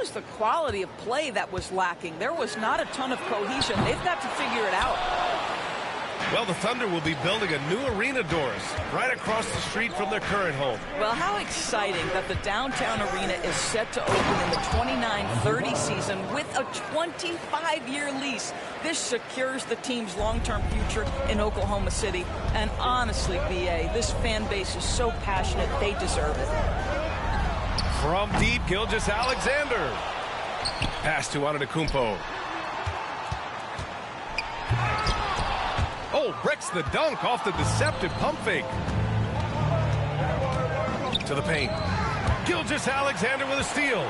was the quality of play that was lacking. There was not a ton of cohesion. They've got to figure it out. Well, the Thunder will be building a new arena, Doris, right across the street from their current home. Well, how exciting that the downtown arena is set to open in the 29-30 season with a 25-year lease. This secures the team's long-term future in Oklahoma City. And honestly, BA, this fan base is so passionate, they deserve it. From deep, Gilgeous-Alexander. Pass to Antetokounmpo. Oh, breaks the dunk off the deceptive pump fake. To the paint. Gilgeous-Alexander with a steal.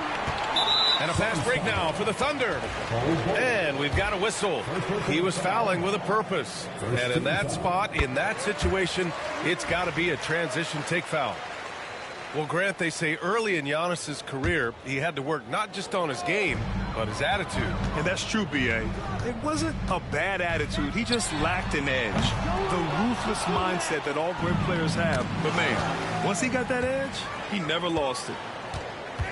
And a fast break now for the Thunder. And we've got a whistle. He was fouling with a purpose. And in that spot, in that situation, it's got to be a transition take foul. Well, Grant, they say early in Giannis's career, he had to work not just on his game, but his attitude. And that's true, B.A. It wasn't a bad attitude. He just lacked an edge. The ruthless mindset that all great players have. But, man, once he got that edge, he never lost it.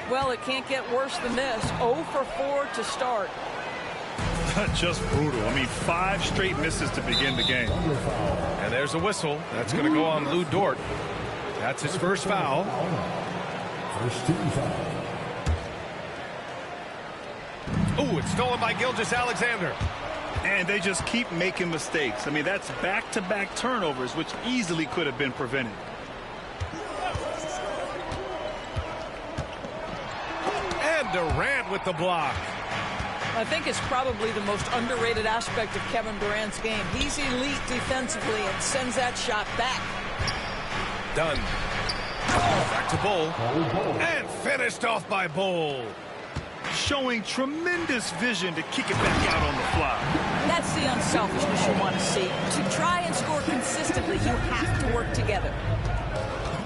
Well, it can't get worse than this. 0 for 4 to start. Just brutal. I mean, 5 straight misses to begin the game. And there's a whistle. That's going to go on Lou Dort. That's his first foul. First team foul. Oh, it's stolen by Gilgeous-Alexander. And they just keep making mistakes. I mean, that's back-to-back turnovers, which easily could have been prevented. And Durant with the block. I think it's probably the most underrated aspect of Kevin Durant's game. He's elite defensively and sends that shot back. Done. Back to Bull. And finished off by Bull. Showing tremendous vision to kick it back out on the fly. That's the unselfishness you want to see. To try and score consistently, you have to work together.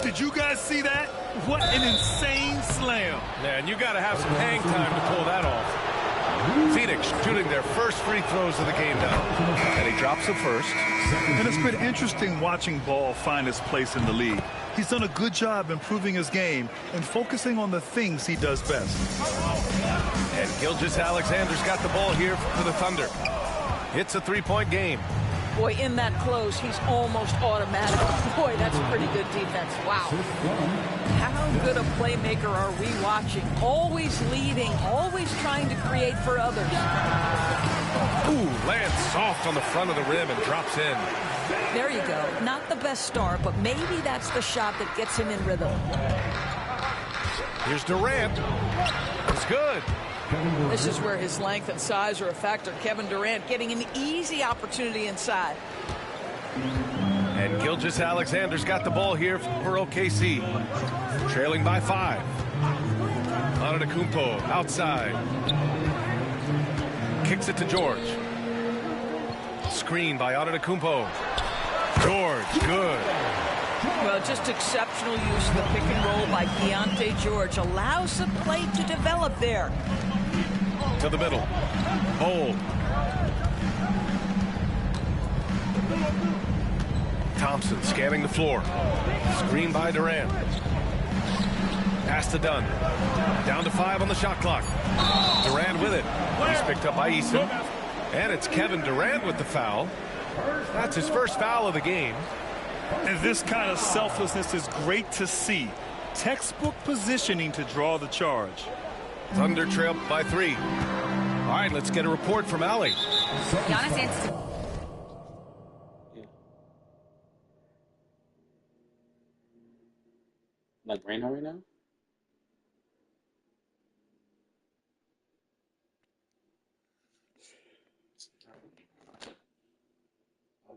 Did you guys see that? What an insane slam. Man, you got to have some hang time to pull that off. Phoenix shooting their first free throws of the game now. And he drops the first. And it's been interesting watching Ball find his place in the league. He's done a good job improving his game and focusing on the things he does best. And Gilgeous-Alexander's got the ball here for the Thunder. It's a three-point game. Boy, in that close, he's almost automatic. Boy, that's pretty good defense. Wow. How good a playmaker are we watching? Always leading, always trying to create for others. Ooh, lands soft on the front of the rim and drops in. There you go. Not the best start, but maybe that's the shot that gets him in rhythm. Here's Durant. It's good. This is where his length and size are a factor. Kevin Durant getting an easy opportunity inside. And Gilgeous-Alexander's got the ball here for OKC. Trailing by 5. Antetokounmpo outside. Kicks it to George. Screen by Antetokounmpo. George, good. Well, just exceptional use of the pick and roll by Keontae George. Allows the play to develop there. To the middle. Bowl. Thompson scanning the floor. Screen by Durant. Pass to Dunn. Down to 5 on the shot clock. Durant with it. He's picked up by Eason. And it's Kevin Durant with the foul. That's his first foul of the game. And this kind of selflessness is great to see. Textbook positioning to draw the charge. Thunder trail by 3. All right, let's get a report from Allie. Giannis answers. Like right now? I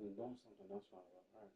was doing something else while I was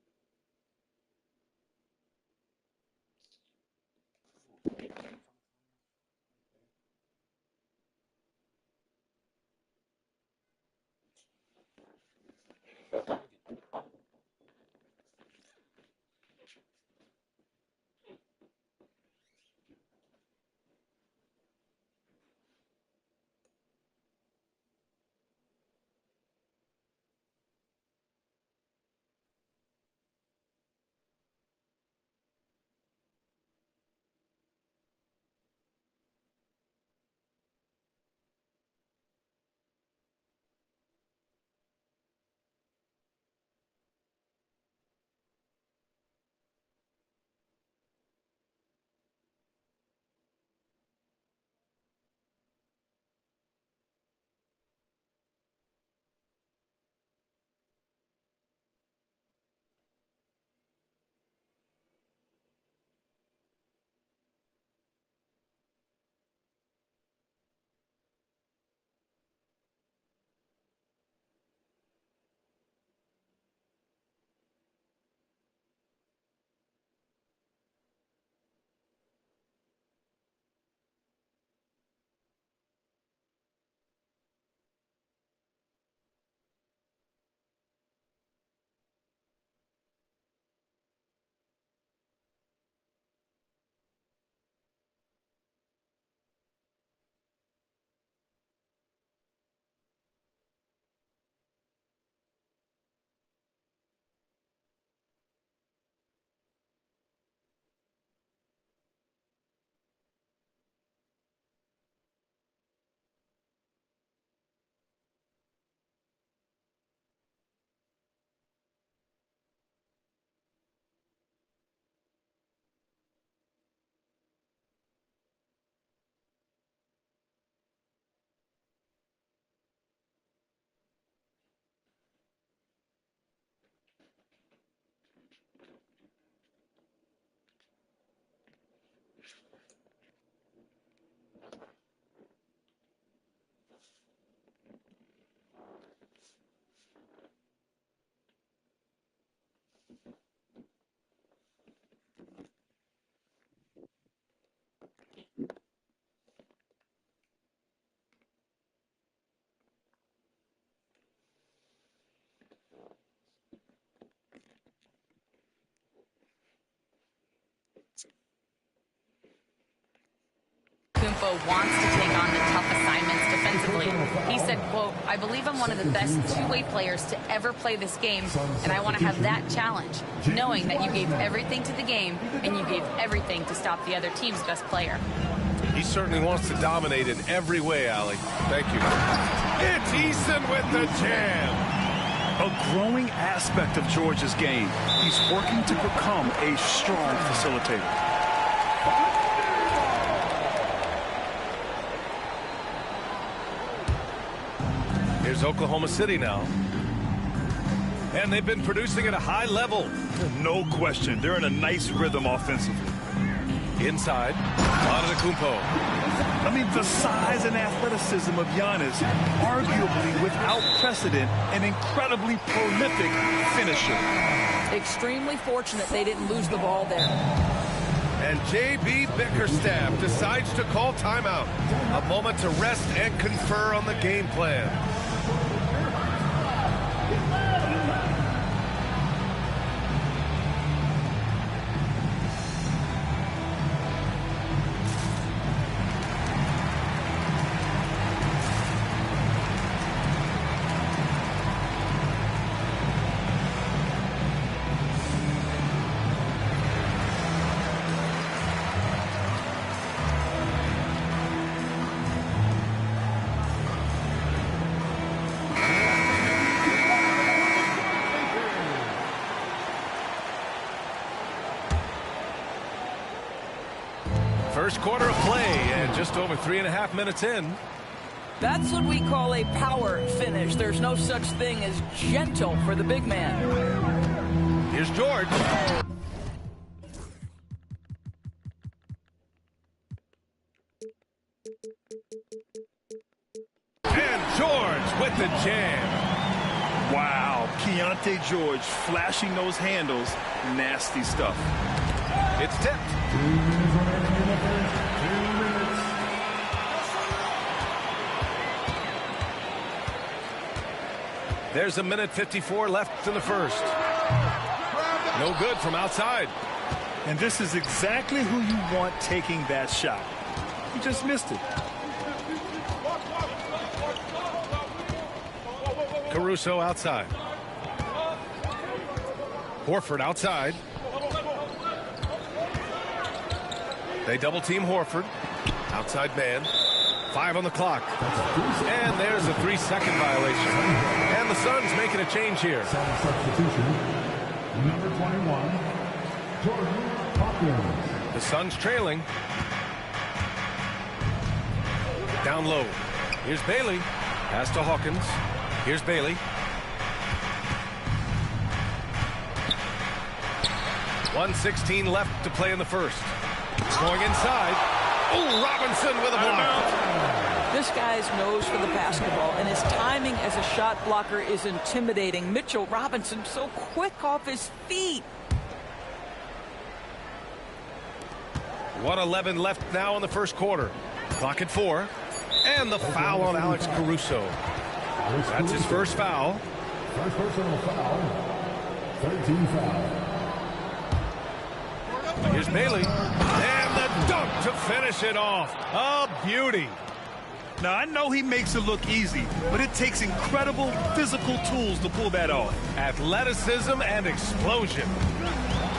Oladipo wants to take on the tough assignments defensively. He said, quote, "I believe I'm one of the best two-way players to ever play this game, and I want to have that challenge, knowing that you gave everything to the game and you gave everything to stop the other team's best player." He certainly wants to dominate in every way, Allie. Thank you. It's Eason with the jam. A growing aspect of George's game. He's working to become a strong facilitator. Here's Oklahoma City now. And they've been producing at a high level. No question. They're in a nice rhythm offensively. Inside, Antetokounmpo. I mean, the size and athleticism of Giannis, arguably without precedent, an incredibly prolific finisher. Extremely fortunate they didn't lose the ball there. And J.B. Bickerstaff decides to call timeout. A moment to rest and confer on the game plan. First quarter of play, and just over 3.5 minutes in. That's what we call a power finish. There's no such thing as gentle for the big man. Here's George. And George with the jam. Wow, Keontae George flashing those handles. Nasty stuff. It's tipped. 2 minutes remaining in the first. 2 minutes. There's 1:54 left in the first. No good from outside. And this is exactly who you want taking that shot. He just missed it. Caruso outside. Horford outside. They double team Horford. Outside man. 5 on the clock. And there's a 3-second violation. And the Suns making a change here. Substitution. Number 21, Jordan Hawkins. The Suns trailing. Down low. Here's Bailey. Pass to Hawkins. Here's Bailey. .116 left to play in the first. Going inside. Oh, Robinson with a block. This guy's nose for the basketball, and his timing as a shot blocker is intimidating. Mitchell Robinson so quick off his feet. 1:11 left now in the first quarter. Clock at 4. And the foul on Alex Caruso. That's his first foul. First personal foul. 13 foul. Here's Bailey. And the dunk to finish it off. A beauty. Now, I know he makes it look easy, but it takes incredible physical tools to pull that off. Athleticism and explosion.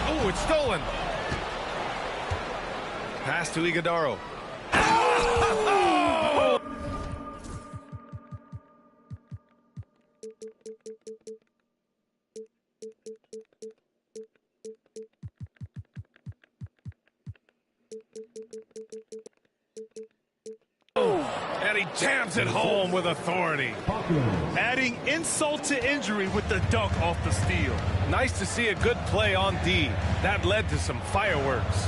Oh, it's stolen. Pass to Iguodaro. Oh! And he jams it home with authority. Adding insult to injury with the dunk off the steal. Nice to see a good play on D. That led to some fireworks.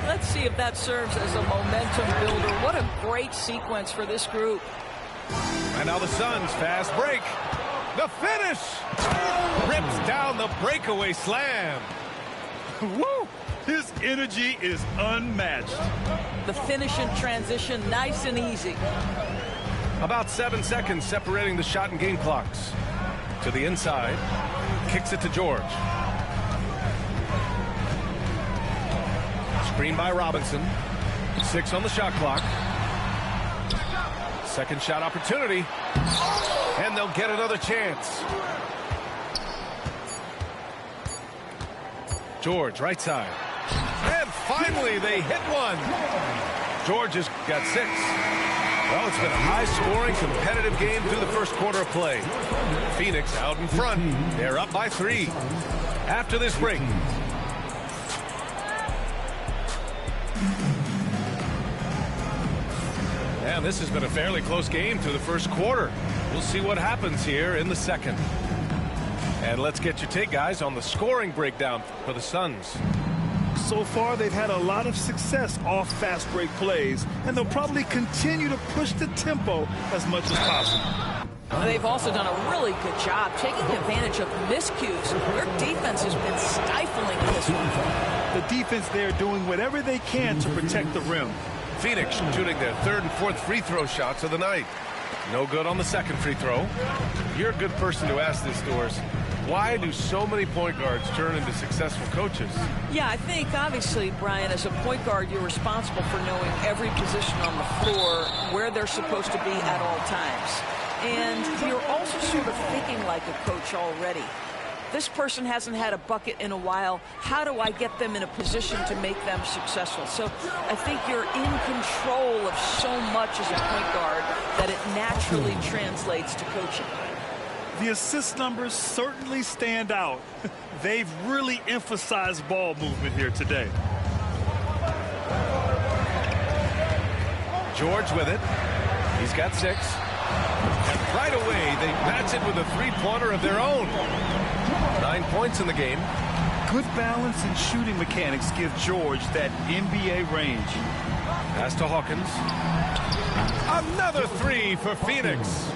Let's see if that serves as a momentum builder. What a great sequence for this group. And now the Suns fast break. The finish. Rips down the breakaway slam. Woo! His energy is unmatched. The finish in transition, nice and easy. About 7 seconds separating the shot and game clocks. To the inside. Kicks it to George. Screen by Robinson. 6 on the shot clock. Second shot opportunity. And they'll get another chance. George, right side. And finally, they hit one. George has got 6. Well, it's been a high-scoring, competitive game through the first quarter of play. Phoenix out in front. They're up by 3. After this break. And this has been a fairly close game through the first quarter. We'll see what happens here in the second. And let's get your take, guys, on the scoring breakdown for the Suns. So far, they've had a lot of success off fast break plays, and they'll probably continue to push the tempo as much as possible. They've also done a really good job taking advantage of miscues. Their defense has been stifling in this one. The defense there doing whatever they can to protect the rim. Phoenix shooting their 3rd and 4th free throw shots of the night. No good on the second free throw. You're a good person to ask this, Doris. Why do so many point guards turn into successful coaches? Yeah, I think obviously, Brian, as a point guard, you're responsible for knowing every position on the floor, where they're supposed to be at all times. And you're also sort of thinking like a coach already. This person hasn't had a bucket in a while. How do I get them in a position to make them successful? So I think you're in control of so much as a point guard that it naturally translates to coaching. The assist numbers certainly stand out. They've really emphasized ball movement here today. George with it. He's got 6. And right away, they match it with a three-pointer of their own. 9 points in the game. Good balance and shooting mechanics give George that NBA range. Pass to Hawkins. Another 3 for Phoenix.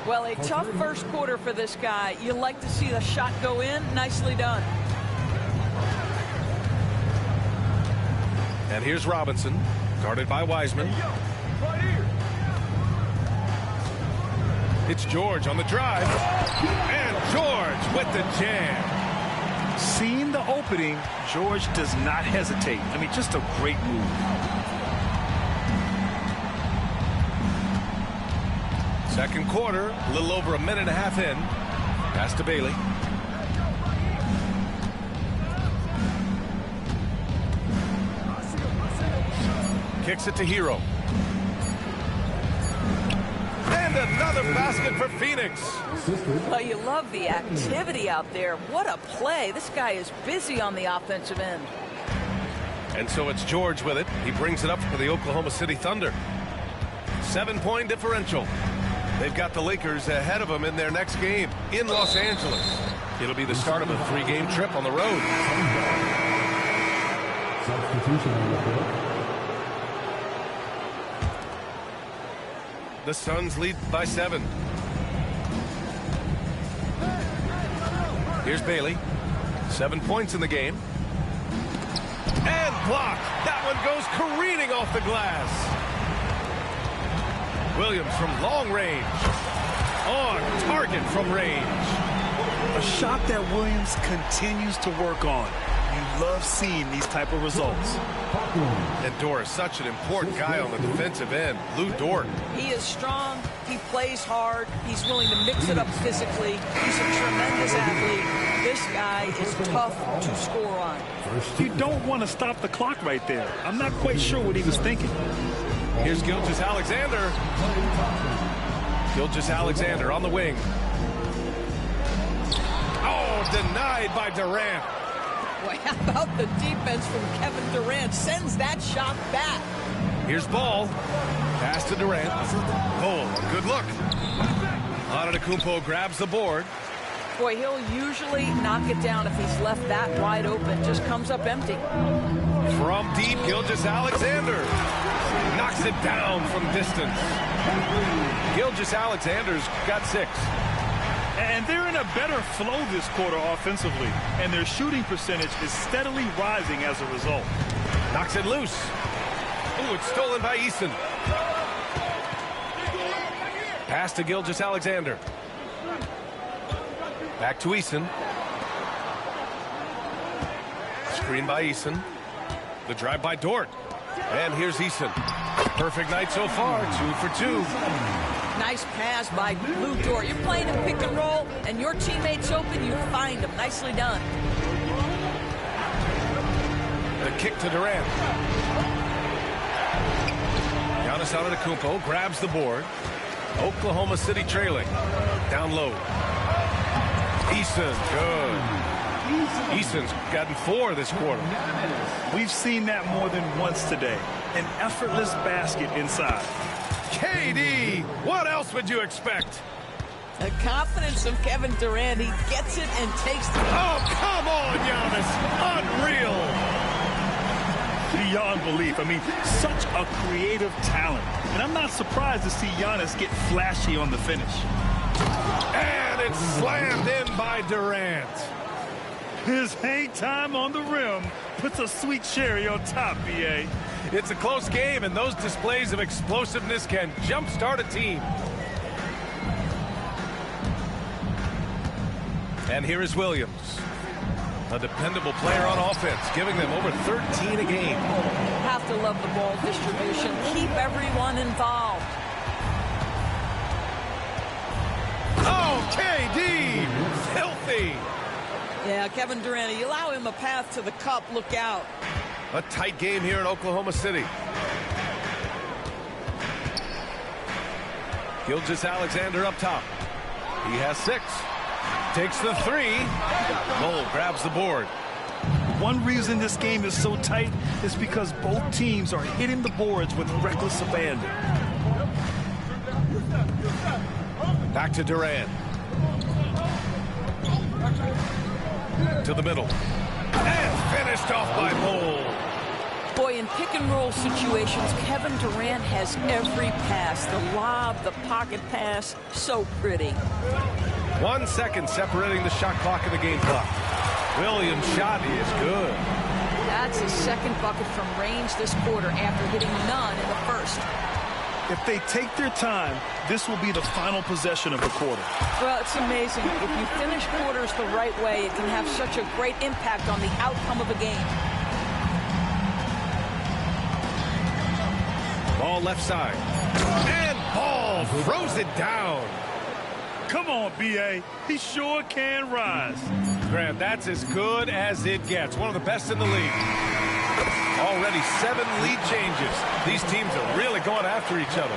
Well, a tough first quarter for this guy. You like to see the shot go in. Nicely done. And here's Robinson, guarded by Wiseman. It's George on the drive. And George with the jam. Seeing the opening, George does not hesitate. I mean, just a great move. Second quarter, a little over a minute and a half in. Pass to Bailey. Kicks it to Hero. And another basket for Phoenix. Well, you love the activity out there. What a play. This guy is busy on the offensive end. And so it's George with it. He brings it up for the Oklahoma City Thunder. 7-point differential. They've got the Lakers ahead of them in their next game in Los Angeles. It'll be the start of a 3-game trip on the road. Substitution on the court. The Suns lead by 7. Here's Bailey. 7 points in the game. And blocked. That one goes careening off the glass. Williams from long range. On target from range. A shot that Williams continues to work on. You love seeing these type of results. And Doris, such an important guy on the defensive end. Lou Dort. He is strong. He plays hard. He's willing to mix it up physically. He's a tremendous athlete. This guy is tough to score on. You don't want to stop the clock right there. I'm not quite sure what he was thinking. Here's Gilgeous-Alexander. Gilgeous-Alexander on the wing. Oh, denied by Durant. Boy, how about the defense from Kevin Durant? Sends that shot back. Here's Ball. Pass to Durant. Oh, a good look. Antetokounmpo grabs the board. Boy, he'll usually knock it down if he's left that wide open. Just comes up empty. From deep, Gilgeous-Alexander knocks it down from distance. Gilgeous-Alexander's got 6. And they're in a better flow this quarter offensively. And their shooting percentage is steadily rising as a result. Knocks it loose. Ooh, it's stolen by Eason. Pass to Gilgeous-Alexander. Back to Eason. Screen by Eason. The drive by Dort. And here's Eason. Perfect night so far, 2 for 2. Nice pass by Lou Dort. You're playing a pick and roll, and your teammate's open, you find him. Nicely done. The kick to Durant. Giannis Antetokounmpo grabs the board. Oklahoma City trailing. Down low. Eason, good. Eason's gotten 4 this quarter. We've seen that more than once today. An effortless basket inside. KD, what else would you expect? The confidence of Kevin Durant. He gets it and takes the... Oh, come on, Giannis. Unreal. Beyond belief. I mean, such a creative talent. And I'm not surprised to see Giannis get flashy on the finish. And it's slammed in by Durant. His hang time on the rim puts a sweet cherry on top, B.A. It's a close game, and those displays of explosiveness can jumpstart a team. And here is Williams. A dependable player on offense, giving them over 13 a game. Have to love the ball distribution. Keep everyone involved. Oh, KD! Filthy! Yeah, Kevin Durant, you allow him a path to the cup. Look out. A tight game here in Oklahoma City. Gilgeous-Alexander up top. He has 6. Takes the 3. Cole grabs the board. One reason this game is so tight is because both teams are hitting the boards with reckless abandon. Back to Durant. To the middle. And finished off by Cole. Boy, in pick-and-roll situations, Kevin Durant has every pass. The lob, the pocket pass, so pretty. 1 second separating the shot clock and the game clock. Williams' shot is good. That's his second bucket from range this quarter after hitting none in the first. If they take their time, this will be the final possession of the quarter. Well, it's amazing. If you finish quarters the right way, it can have such a great impact on the outcome of a game. Ball left side. And Ball throws it down. Come on, B.A. He sure can rise. Grant, that's as good as it gets. One of the best in the league. Already 7 lead changes. These teams are really going after each other.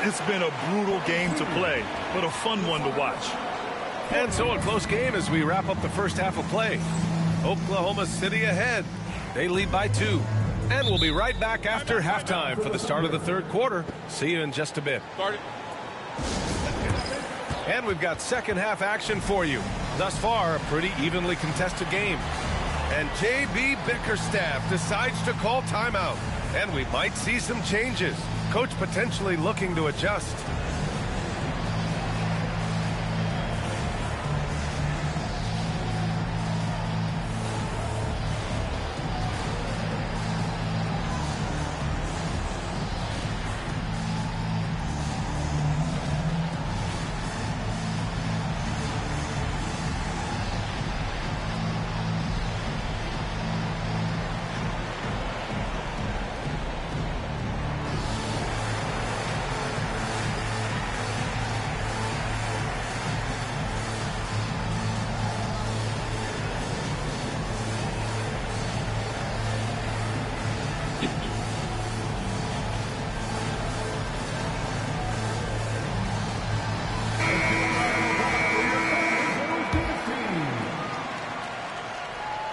It's been a brutal game to play, but a fun one to watch. And so a close game as we wrap up the first half of play. Oklahoma City ahead. They lead by 2. And we'll be right back after halftime for the start of the third quarter. See you in just a bit. And we've got second half action for you. Thus far, a pretty evenly contested game. And J.B. Bickerstaff decides to call timeout. And we might see some changes. Coach potentially looking to adjust.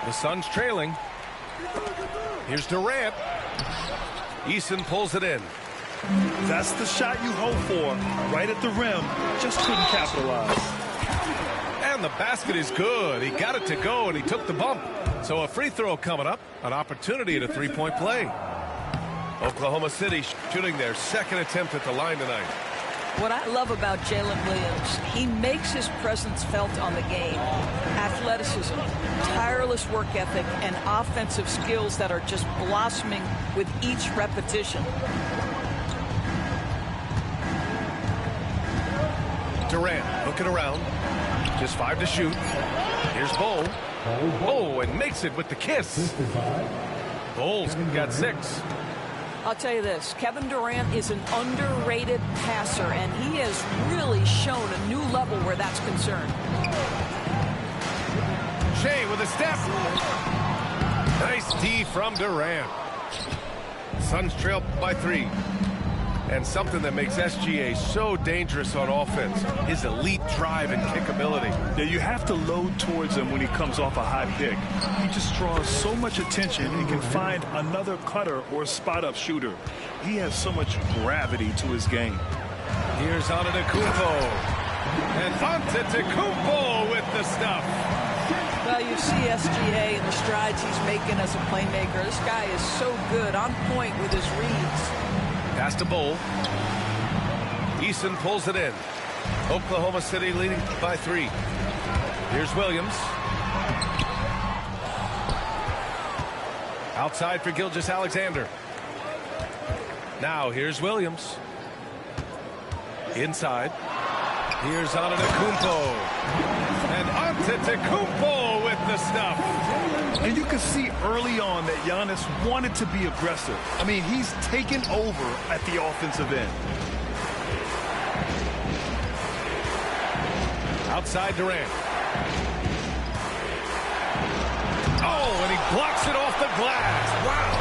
The Suns trailing. Here's Durant. Eason pulls it in. That's the shot you hope for. Right at the rim. Just couldn't capitalize. And the basket is good. He got it to go, and he took the bump. So a free throw coming up. An opportunity at a three-point play. Oklahoma City shooting their second attempt at the line tonight. What I love about Jalen Williams, he makes his presence felt on the game. Athleticism, tireless work ethic, and offensive skills that are just blossoming with each repetition. Durant looking around. Just 5 to shoot. Here's Bol. Oh, and makes it with the kiss. Bol's got 6. I'll tell you this, Kevin Durant is an underrated passer, and he has really shown a new level where that's concerned. Shea with a step. Nice D from Durant. Suns trail by 3. And something that makes SGA so dangerous on offense, his elite drive and kick ability. Yeah, you have to load towards him when he comes off a high pick. He just draws so much attention and can find another cutter or spot-up shooter. He has so much gravity to his game. Here's Antetokounmpo. And Antetokounmpo with the stuff. Well, you see SGA and the strides he's making as a playmaker. This guy is so good, on point with his reads. Pass to Bull. Eason pulls it in. Oklahoma City leading by 3. Here's Williams. Outside for Gilgeous-Alexander. Now here's Williams. Inside. Here's Antetokounmpo. And Antetokounmpo with the stuff. And you can see early on that Giannis wanted to be aggressive. I mean, he's taken over at the offensive end. Outside Durant. Oh, and he blocks it off the glass. Wow.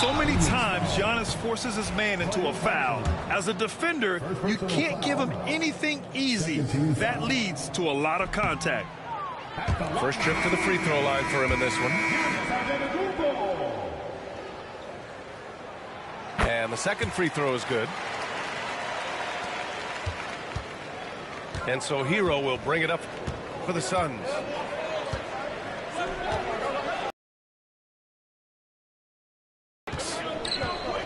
So many times Giannis forces his man into a foul. As a defender, you can't give him anything easy. That leads to a lot of contact. First trip to the free throw line for him in this one. And the second free throw is good. And so Hero will bring it up for the Suns.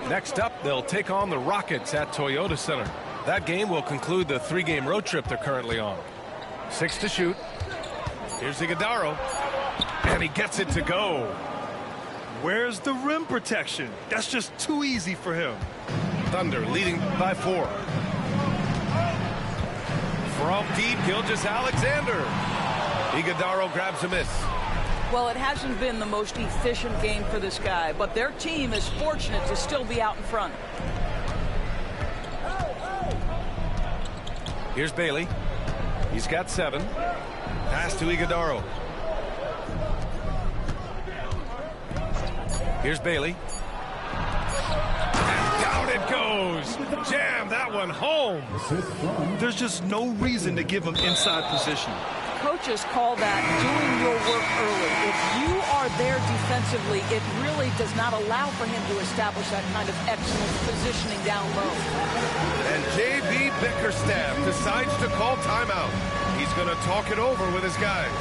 Next up, they'll take on the Rockets at Toyota Center. That game will conclude the 3-game road trip they're currently on. 6 to shoot. Here's Iguodala, and he gets it to go. Where's the rim protection? That's just too easy for him. Thunder leading by 4. From deep, Gilgeous-Alexander. Iguodala grabs a miss. Well, it hasn't been the most efficient game for this guy, but their team is fortunate to still be out in front. Here's Bailey. He's got 7. Pass to Iguodala. Here's Bailey. And down it goes. Jam that one home. There's just no reason to give him inside position. Coaches call that doing your work early. If you are there defensively, it really does not allow for him to establish that kind of excellent positioning down low. And J.B. Bickerstaff decides to call timeout. He's going to talk it over with his guys.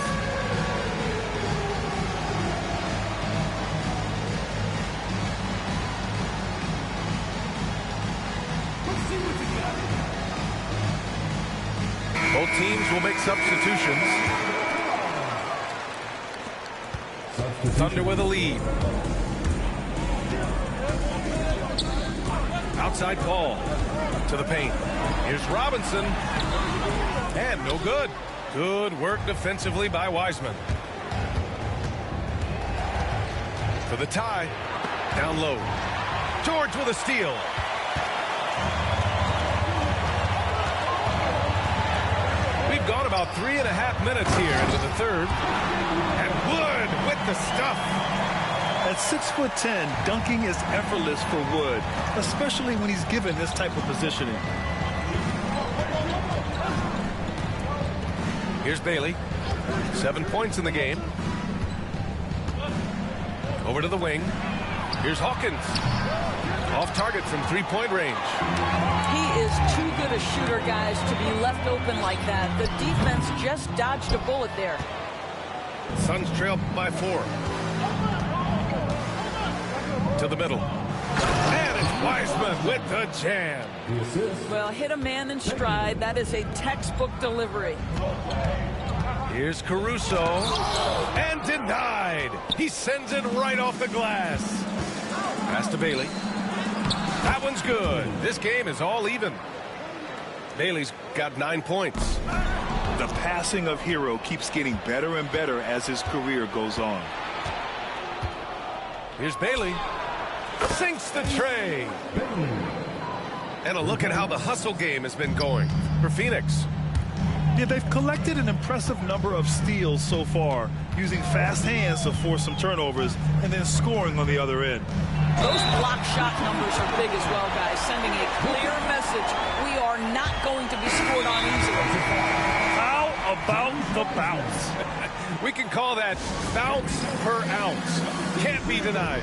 Both teams will make substitutions. Thunder with a lead. Outside Paul to the paint. Here's Robinson. And no good. Good work defensively by Wiseman. For the tie. Down low. George with a steal. We've gone about 3.5 minutes here into the third. And Wood with the stuff. At 6'10", dunking is effortless for Wood, especially when he's given this type of positioning. Here's Bailey. 7 points in the game. Over to the wing. Here's Hawkins. Off target from 3-point range. He is too good a shooter, guys, to be left open like that. The defense just dodged a bullet there. Suns trail by 4. To the middle. And it's Wiseman with the jam. Well, hit a man in stride. That is a textbook delivery. Here's Caruso. And denied. He sends it right off the glass. Pass to Bailey. That one's good. This game is all even. Bailey's got 9 points. The passing of Hero keeps getting better and better as his career goes on. Here's Bailey. Sinks the tray. And a look at how the hustle game has been going for Phoenix. Yeah, they've collected an impressive number of steals so far, using fast hands to force some turnovers and then scoring on the other end. Those block shot numbers are big as well, guys, sending a clear message. We are not going to be scored on easily. How about the bounce? We can call that bounce per ounce. Can't be denied.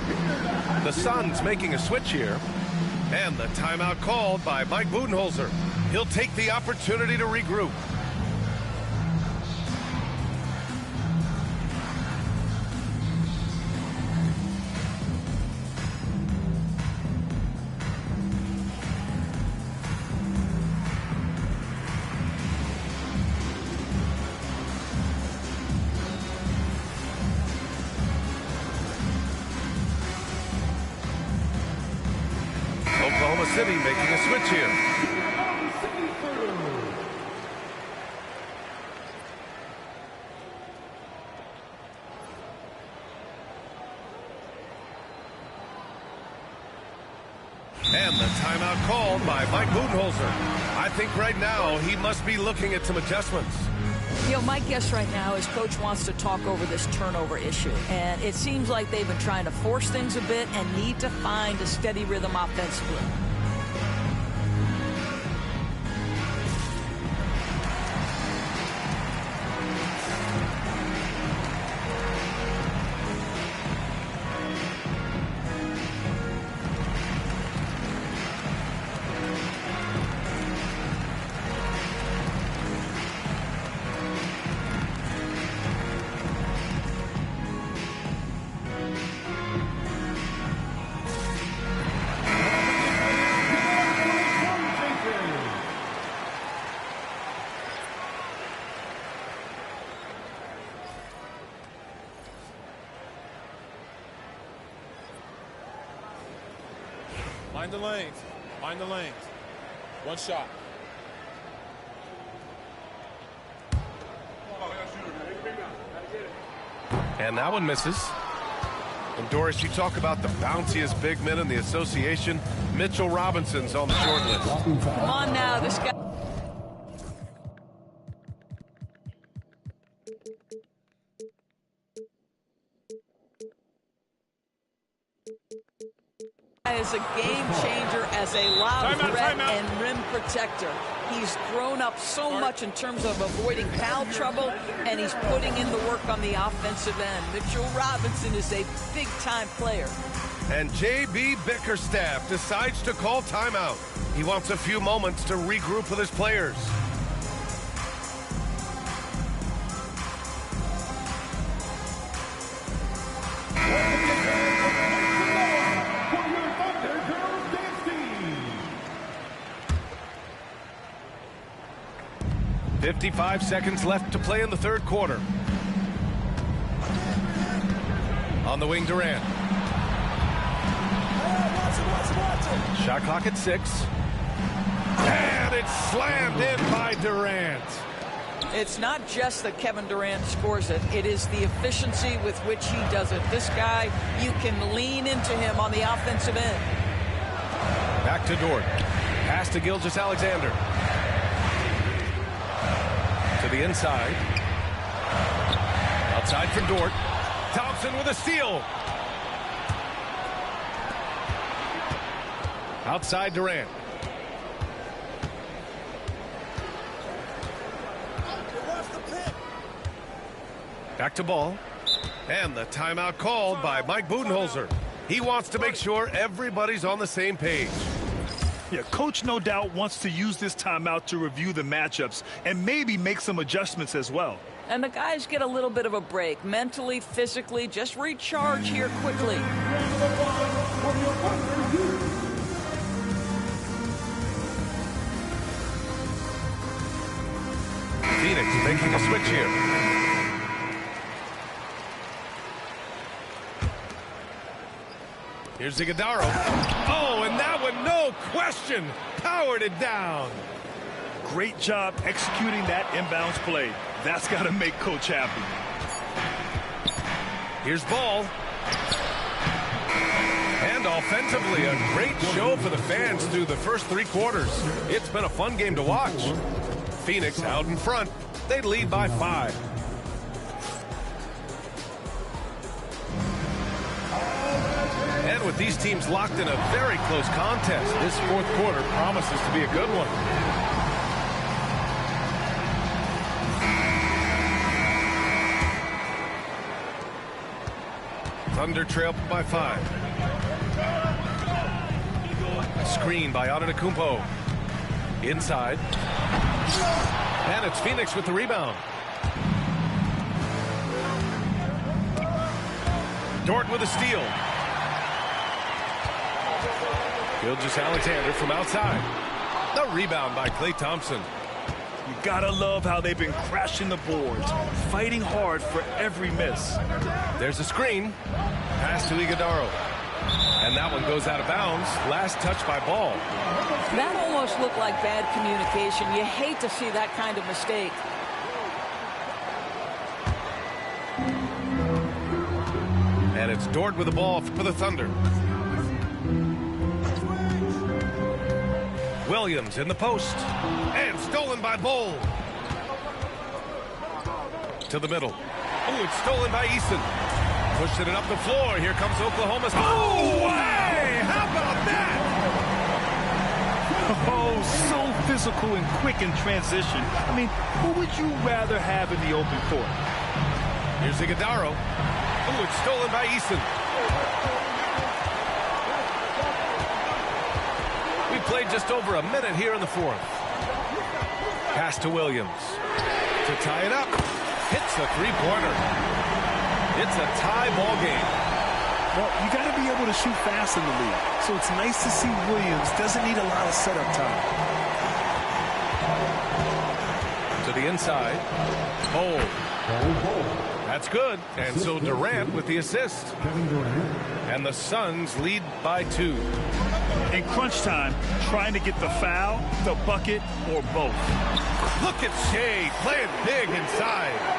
The Suns making a switch here. And the timeout called by Mike Budenholzer. He'll take the opportunity to regroup. Oklahoma City making a switch here. And the timeout called by Mike Budenholzer. I think right now he must be looking at some adjustments. You know, my guess right now is Coach wants to talk over this turnover issue. And it seems like they've been trying to force things a bit and need to find a steady rhythm offensively. Mind the lanes. Mind the lanes. One shot. And that one misses. And Doris, you talk about the bounciest big men in the association. Mitchell Robinson's on the short list. Come on now, this guy. Is a game changer as a lob threat and rim protector. He's grown up so much in terms of avoiding foul trouble, and he's putting in the work on the offensive end. Mitchell Robinson is a big-time player. And J.B. Bickerstaff decides to call timeout. He wants a few moments to regroup with his players. "55 seconds left to play in the third quarter." On the wing, Durant. Shot clock at 6. And it's slammed in by Durant. It's not just that Kevin Durant scores it. It is the efficiency with which he does it. This guy, you can lean into him on the offensive end. Back to Dort. Pass to Gilgeous-Alexander. To the inside. Outside for Dort. Thompson with a steal. Outside Durant. Back to Ball. And the timeout called by Mike Budenholzer. He wants to make sure everybody's on the same page. Yeah, Coach no doubt wants to use this timeout to review the matchups and maybe make some adjustments as well. And the guys get a little bit of a break. Mentally, physically, just recharge here quickly. Phoenix making a switch here. Here's Iguodala. Oh, and that one, no question, powered it down. Great job executing that inbounds play. That's got to make Coach happy. Here's Ball. And And offensively, a great show for the fans through the first 3 quarters. It's been a fun game to watch. Phoenix out in front. They lead by 5. And with these teams locked in a very close contest, this fourth quarter promises to be a good one. Thunder trail by 5. Screen by Antetokounmpo. Inside. And it's Phoenix with the rebound. Dort with a steal. Gilgeous-Alexander from outside. The rebound by Klay Thompson. You gotta love how they've been crashing the boards, fighting hard for every miss. There's a screen. Pass to Iguodala. And that one goes out of bounds. Last touch by Ball. That almost looked like bad communication. You hate to see that kind of mistake. And it's Dort with the ball for the Thunder. Williams in the post. And stolen by Bol. To the middle. Oh, it's stolen by Eason. Pushing it up the floor. Here comes Oklahoma. Oh, hey! How about that? Oh, so physical and quick in transition. I mean, who would you rather have in the open court? Here's Iguodala. Oh, it's stolen by Eason. We played just over a minute here in the fourth. Pass to Williams. To tie it up. Hits a three-pointer. It's a tie ball game. Well, you got to be able to shoot fast in the league. So it's nice to see Williams doesn't need a lot of setup time. To the inside. Bol. That's good. And so Durant with the assist. And the Suns lead by 2. In crunch time, trying to get the foul, the bucket, or both. Look at Shea playing big inside.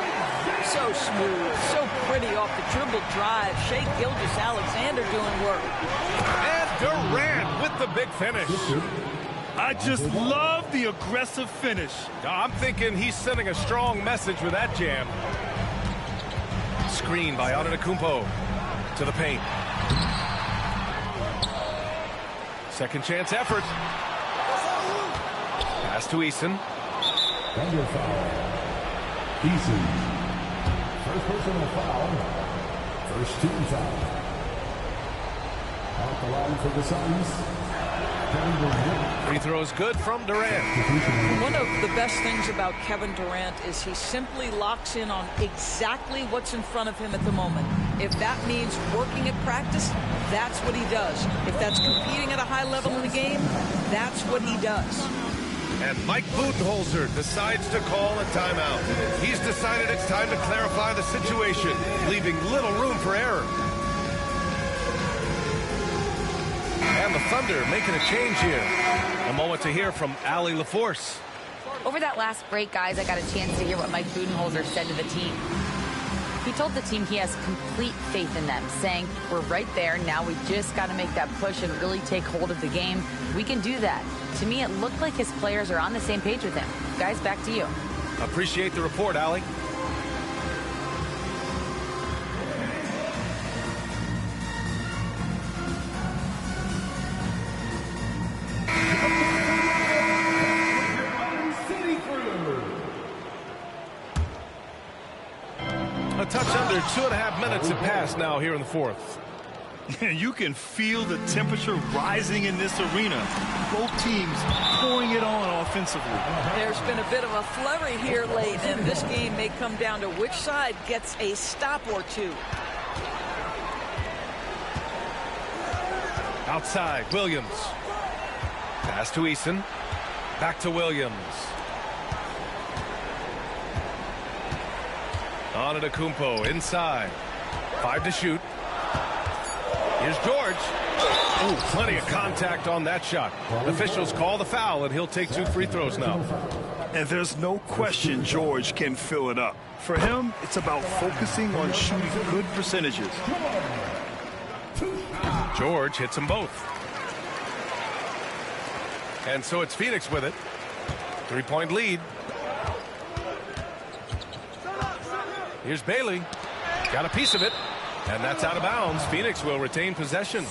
So smooth, so pretty off the dribble drive. Shea Gilgeous-Alexander doing work. And Durant with the big finish. I just love the aggressive finish. I'm thinking he's sending a strong message with that jam. Screen by Antetokounmpo to the paint. Second chance effort. Pass to Eason. Thunder foul. Eason. First personal foul. First team foul. Out the line for the Suns. Kevin Durant. Free throw is good from Durant. One of the best things about Kevin Durant is he simply locks in on exactly what's in front of him at the moment. If that means working at practice, that's what he does. If that's competing at a high level in the game, that's what he does. And Mike Budenholzer decides to call a timeout. He's decided it's time to clarify the situation, leaving little room for error. And the Thunder making a change here. A moment to hear from Allie LaForce. Over that last break, guys, I got a chance to hear what Mike Budenholzer said to the team. He told the team he has complete faith in them, saying, we're right there. Now we just got to make that push and really take hold of the game. We can do that. To me, it looked like his players are on the same page with him. Guys, back to you. Appreciate the report, Allie. A touch under 2.5 minutes have passed now here in the fourth. You can feel the temperature rising in this arena. Both teams pouring it on offensively. There's been a bit of a flurry here late, and this game may come down to which side gets a stop or two. Outside, Williams. Pass to Eason. Back to Williams. Antetokounmpo inside. 5 to shoot. Here's George. Oh, plenty of contact on that shot. Officials call the foul, and he'll take 2 free throws now. And there's no question George can fill it up. For him, it's about focusing on shooting good percentages. George hits them both. And so it's Phoenix with it. 3-point lead. Here's Bailey. Got a piece of it. And that's out of bounds. Phoenix will retain possession.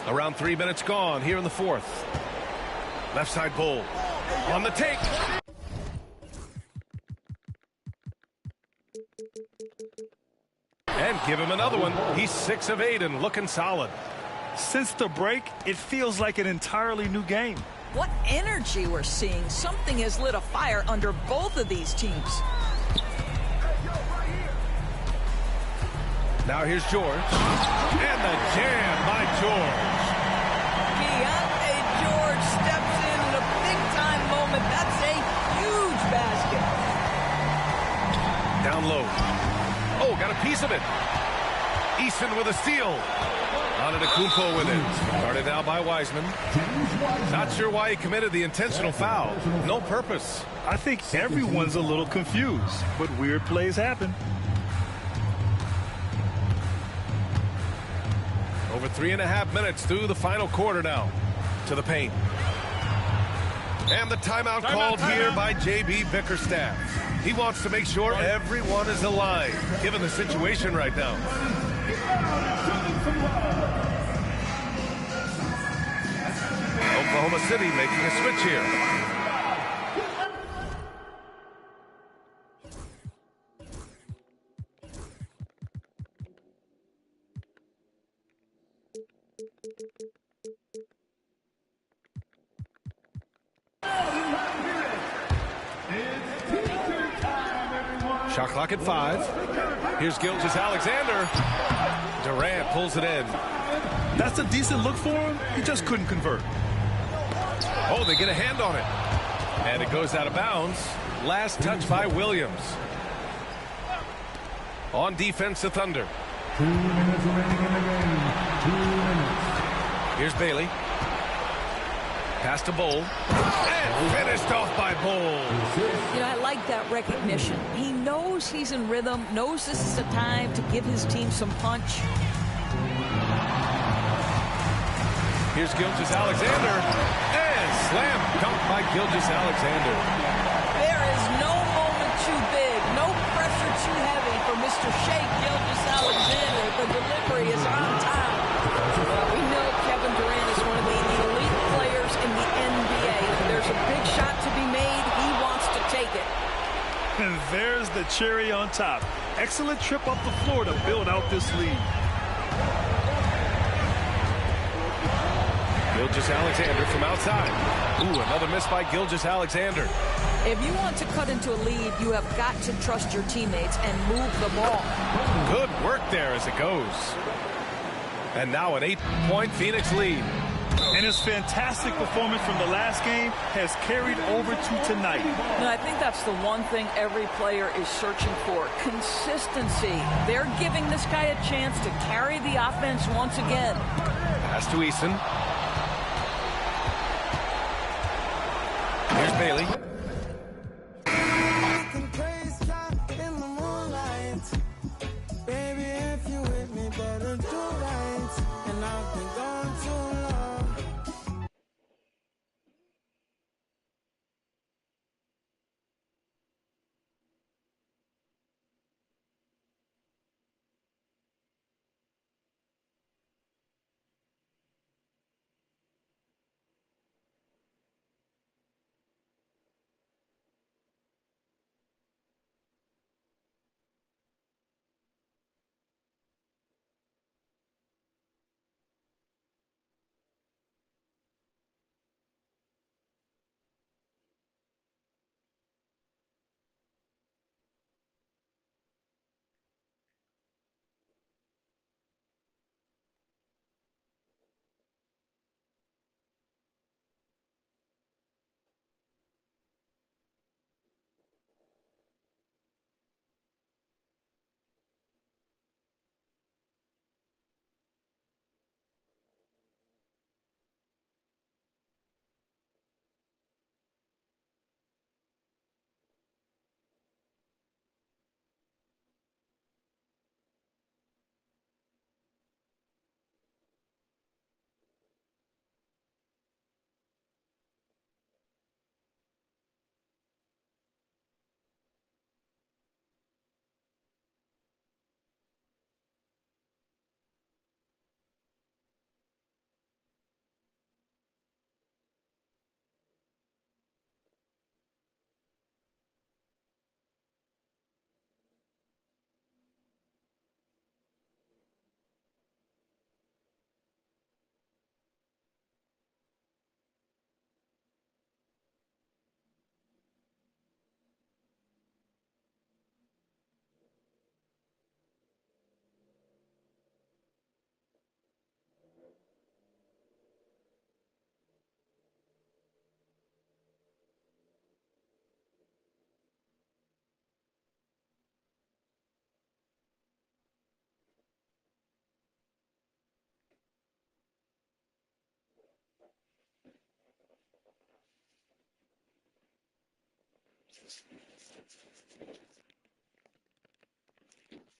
Around 3 minutes gone here in the fourth. Left side Bull on the take. And give him another one. He's 6 of 8 and looking solid. Since the break, it feels like an entirely new game. What energy we're seeing. Something has lit a fire under both of these teams. Now here's George. And the jam by George. Keontae George steps in a big-time moment. That's a huge basket. Down low. Oh, got a piece of it. Easton with a steal. Antetokounmpo with it. Started now by Wiseman. Not sure why he committed the intentional foul. No purpose. I think everyone's a little confused, but weird plays happen. Over 3.5 minutes through the final quarter now. To the paint. And the timeout called here by J.B. Bickerstaff. He wants to make sure everyone is aligned, given the situation right now. Oklahoma City making a switch here. Shot clock at 5. Here's Gilgeous-Alexander. Durant pulls it in. That's a decent look for him. He just couldn't convert. Oh, they get a hand on it. And it goes out of bounds. Last touch by Williams. On defense, the Thunder. 2 minutes remaining in the game. 2 minutes. Here's Bailey. Pass to Bull. And finished off by Bull. You know, I like that recognition. He knows he's in rhythm, knows this is the time to give his team some punch. Here's Gilgeous-Alexander. And slam dunk by Gilgeous-Alexander. There is no moment too big, no pressure too heavy for Mr. Shea Gilgeous-Alexander. The delivery is on time. We know Kevin Durant is one of the elite players in the NBA. If there's a big shot to be made, he wants to take it. And there's the cherry on top. Excellent trip up the floor to build out this lead. Gilgeous-Alexander from outside. Ooh, another miss by Gilgeous-Alexander. If you want to cut into a lead, you have got to trust your teammates and move the ball. Good work there as it goes. And now an 8-point Phoenix lead. And his fantastic performance from the last game has carried over to tonight. No, I think that's the one thing every player is searching for. Consistency. They're giving this guy a chance to carry the offense once again. Pass to Easton. Here's Bailey.